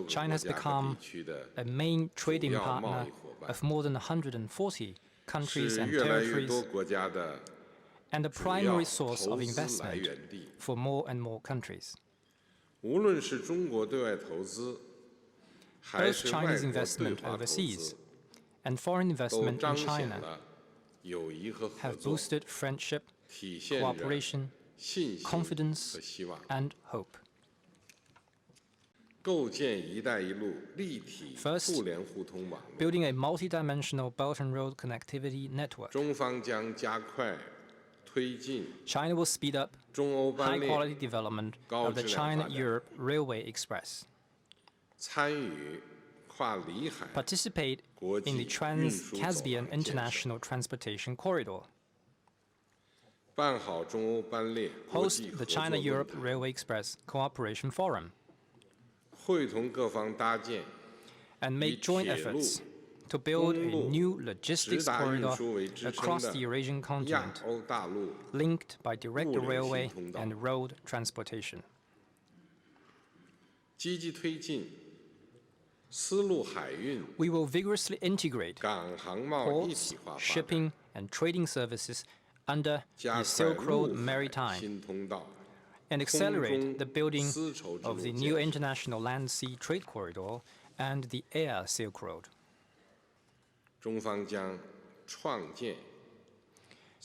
China has become a main trading partner of more than 140 countries and territories, and a primary source of investment for more and more countries. Both Chinese investment overseas and foreign investment in China have boosted friendship, cooperation, confidence, and hope. First, building a multidimensional Belt and Road connectivity network. China will speed up high-quality development of the China-Europe Railway Express, participate in the Trans-Caspian International Transportation Corridor, host the China-Europe Railway Express Cooperation Forum, and make joint efforts to build a new logistics corridor across the Eurasian continent, linked by direct railway and road transportation. We will vigorously integrate ports, shipping, and trading services under the Silk Road Maritime and accelerate the building of the new international land-sea trade corridor and the air Silk Road.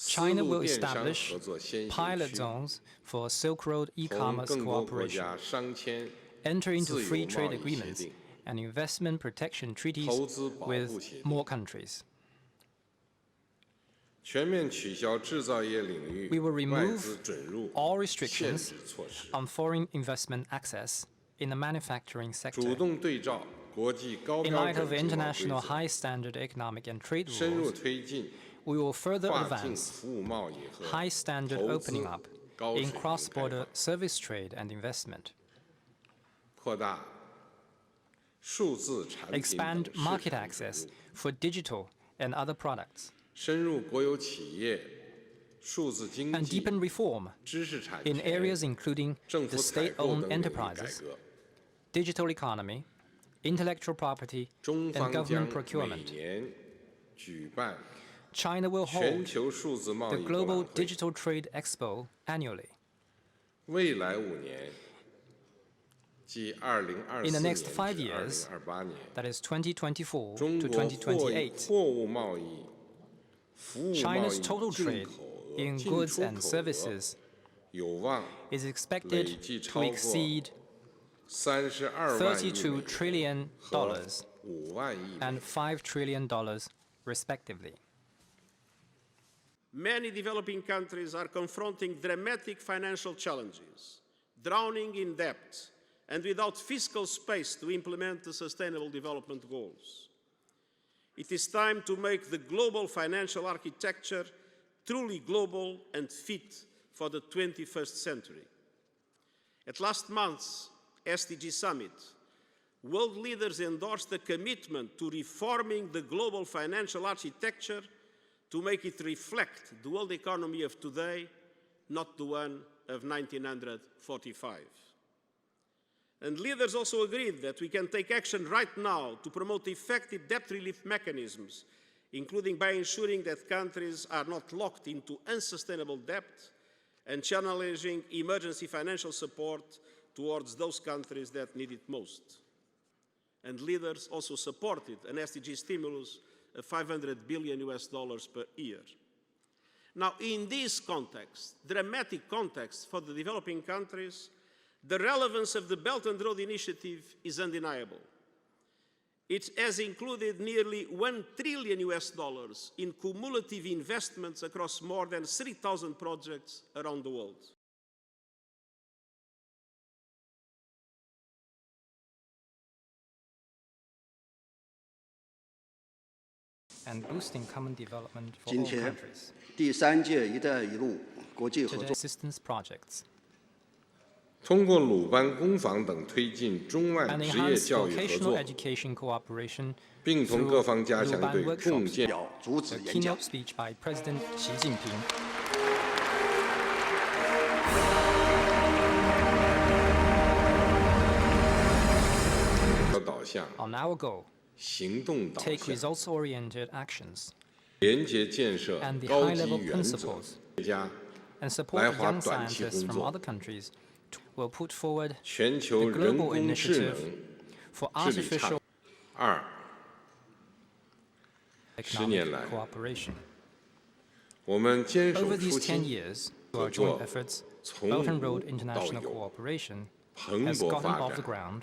China will establish pilot zones for Silk Road e-commerce cooperation, enter into free trade agreements and investment protection treaties with more countries. We will remove all restrictions on foreign investment access in the manufacturing sector. In light of international high-standard economic and trade rules, we will further advance high-standard opening up in cross-border service trade and investment, expand market access for digital and other products, and deepen reform in areas including the state-owned enterprises, digital economy, intellectual property, and government procurement. China will hold the Global Digital Trade Expo annually. In the next 5 years, that is 2024 to 2028, China's total trade in goods and services is expected to exceed $32 trillion and $5 trillion, respectively. Many developing countries are confronting dramatic financial challenges, drowning in debt, and without fiscal space to implement the Sustainable Development Goals. It is time to make the global financial architecture truly global and fit for the 21st century. At last month's SDG Summit, world leaders endorsed a commitment to reforming the global financial architecture to make it reflect the world economy of today, not the one of 1945. And leaders also agreed that we can take action right now to promote effective debt relief mechanisms, including by ensuring that countries are not locked into unsustainable debt and channeling emergency financial support towards those countries that need it most. And leaders also supported an SDG stimulus of $500 billion per year. Now, in this context, dramatic context for the developing countries, the relevance of the Belt and Road Initiative is undeniable. It has included nearly $1 trillion in cumulative investments across more than 3,000 projects around the world. And boosting common development for all countries. 第三届“一带一路”国际合作 assistance projects. 通过鲁班工坊等推进中外职业教育合作， education cooperation 并同各方加强对共建。 主旨 A 演讲 keynote speech by President Xi Jinping. 向、 on our goal, 行动导 take 向、 results-oriented actions, 廉洁建设 and the 高级 high-level 原则 principles, 家 and 来 support 华 young 短期 scientists 工 from 作 other countries will put forward 全球 the 人 global 工智能 initiative for 治理倡 artificial 二10年 economic 来 cooperation. 我们坚守 Over 初 these 10心， years, 合 our joint 作 efforts, 从 Belt and 无 Road 到 international 有， cooperation 蓬 has 勃 gotten 发 off the 展， ground,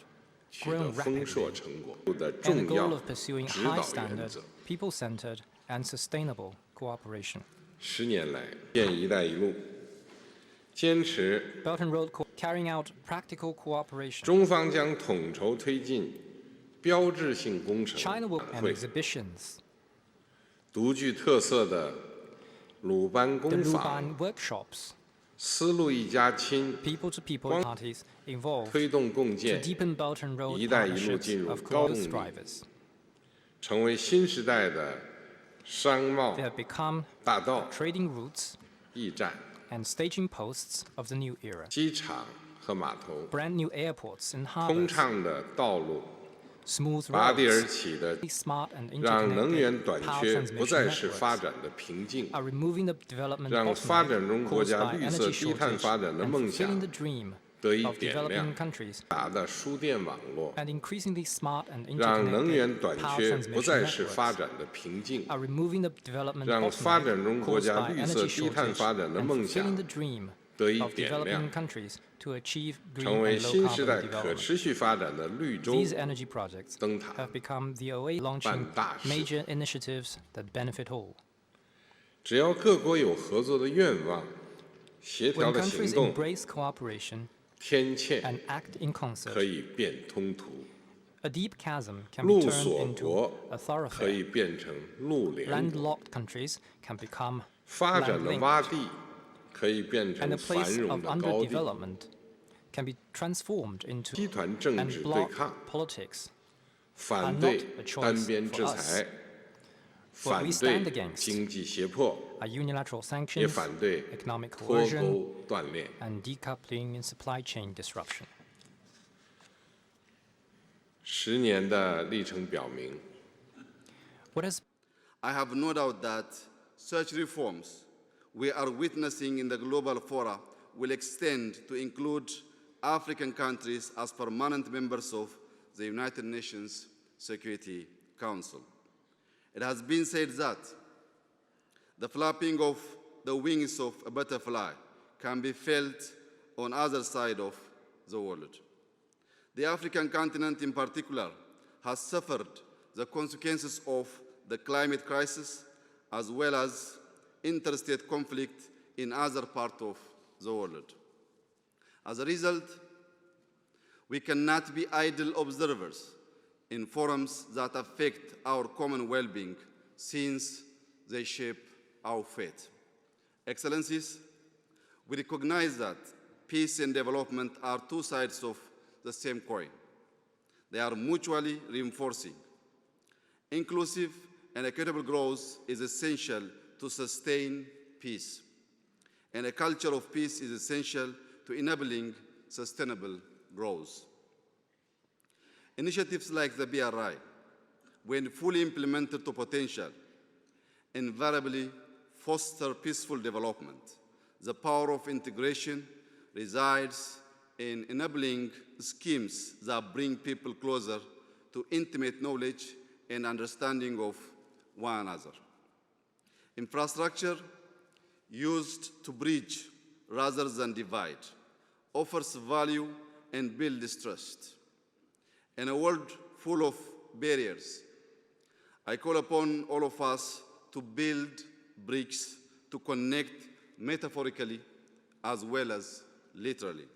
取得 grown 丰硕 rapidly, 成果的 and the 重 goal 要 of pursuing 指导 high 原 standard, 则。 people-centered, and sustainable cooperation. 10年来，建“一带一路”坚持 Belt and Road carrying out practical cooperation. 中方将统筹推进标志性工程 China will 展 and 会， exhibitions, 独具特色的鲁班 the 工坊 Luban workshops, 丝路一家亲 people-to-people parties involved 推动共 to 建 deepen Belt and Road 一带一路 partnerships 进入 of 高动 close 力， drivers. 成为新时代的商贸 They have become 大道、 trading routes 驿站、 and staging posts of the new era. 机场和码头、 Brand new airports and 通 harbors, 畅的道路、 smooth 拔地而 roads, 起的 smart and 让能源 interconnected 短 power 缺不 transmission 再是 networks 发展的瓶颈， are removing the development 让发展中 bottleneck 国 caused 家 by 绿色 energy 低碳 shortage 发展的 and 梦 fulfilling 想 the dream 得以 of 点亮 developing。countries 达的输电网络， and increasingly smart and 让能源 interconnected 短 power 缺不 transmission 再是 networks 发展的瓶颈， are removing the development 让发展 bottleneck 中国 caused 家 by 绿色 energy 低碳 shortage 发展的 and 梦 fulfilling 想 the dream 得以 of 点亮， developing countries to achieve green 成为 and low 新时代 carbon 可 development. 持续发展的绿洲 These energy projects 灯塔。 have become the way launching 办大事。 major initiatives that benefit all. 只要各国有合作的愿望、协调 When 的行 countries 动， embrace cooperation 天堑 and act in 可 concert, 以变通途， a deep chasm can be 路 turned 锁 into 国 a 可以 thoroughfare. 变成路连国， Landlocked countries can become 发展的 land-linked, 洼地可以变 and 成 a 繁 place 荣 of 的高地。 underdevelopment can be transformed into 集团政 and 治对 block 抗， politics. 反对 not a choice 单边 for 制 us. 裁， What 反 we stand 对 against 经济胁迫， are unilateral 也 sanctions, 反对 economic 脱 coercion, 钩断链。 and decoupling and supply chain disruption. 10年的历程表明， What has I have no doubt that such reforms we are witnessing in the global fora will extend to include African countries as permanent members of the United Nations Security Council. It has been said that the flapping of the wings of a butterfly can be felt on either side of the world. The African continent in particular has suffered the consequences of the climate crisis as well as interstate conflict in other parts of the world. As a result, we cannot be idle observers in forums that affect our common well-being since they shape our fate. Excellencies, we recognize that peace and development are two sides of the same coin. They are mutually reinforcing. Inclusive and equitable growth is essential to sustain peace, and a culture of peace is essential to enabling sustainable growth. Initiatives like the BRI, when fully implemented to potential, invariably foster peaceful development. The power of integration resides in enabling schemes that bring people closer to intimate knowledge and understanding of one another. Infrastructure used to bridge rather than divide offers value and builds trust. In a world full of barriers, I call upon all of us to build bridges to connect metaphorically as well as literally.